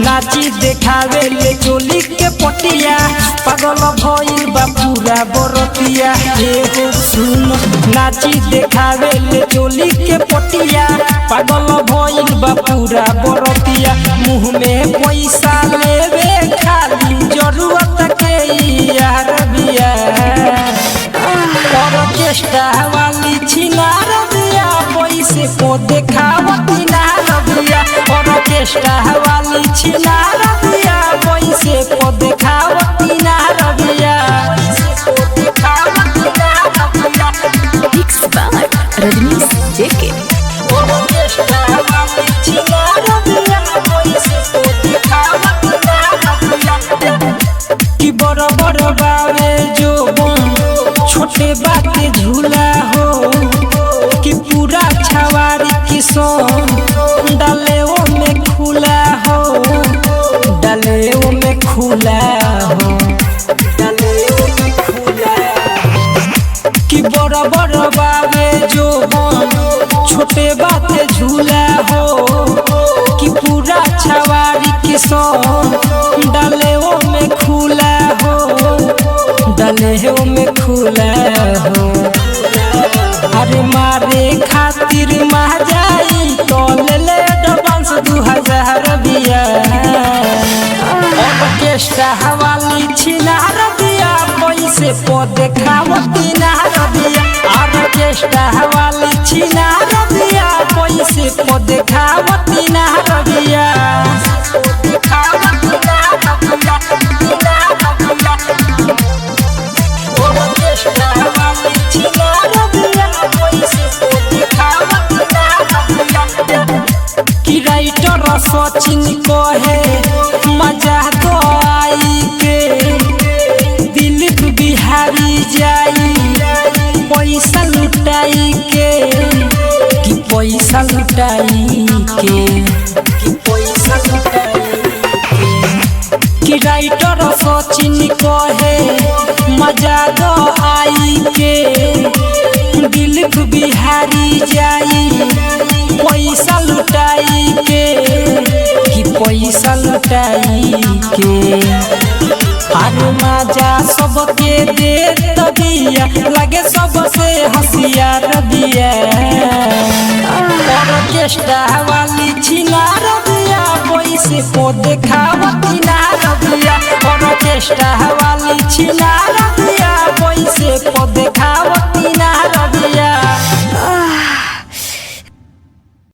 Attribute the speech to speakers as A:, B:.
A: नाची देखावे ले चोली के पटिया पागल भइल बा पूरा बरतिया। सुन नाची देखावे ले चोली के पटिया पागल भइल बा पूरा बरतिया। मुँह में पैसा लेवे खाली जरूरत के यार बिया। ऑर्केस्ट्रा वाली छिनार दिया पैसे को देखावती ना रबिया। ऑर्केस्ट्रा वाली छिनार दिया पैसे को देखावती ना रबिया।
B: मिक्स बाय रजनीश जेके।
A: ऑर्केस्ट्रा वाली छिनार दिया पैसे को देखावती ना रबिया। कि बड़ बड़ बावे जो छोटे बाटे झूला हो कि पूरा छवारी किसों डाले ओ में खुला हो। डाले ओ में खुला हो डाले ओ में खुला कि बड़ बड़ बावे जो छोटे बाटे झूला हो कि पूरा छवारी किसों डाले ओ में खुला हो। डाले हो में खुला हो। अरे मारे खातिर महाजाई तो ले ले एडवांस 2000 बिया। ऑर्केस्ट्रा वाली छिनार दिया पैसे को देखावती ना रबिया। ऑर्केस्ट्रा वाली छिनार दिया पैसे को देखावती ना रबिया। राइटर सचिन कहे मजा तो आई के दिलीप बिहारी जाई पैसा लुटाई के। कि पैसा लुटाई के कि पैसा लुटाई के। कि राइटर सचिन कहे मजा तो आई के दिलीप बिहारी जाई पैसा लुटाई के। कि पैसा लुटाई के। अरे मजा सबके दे दिया लगे सबसे हसियार दिया। ऑर्केस्ट्रा वाली छिनार दिया पैसे को देखावती ना रबिया। ऑर्केस्ट्रा वाली छिनार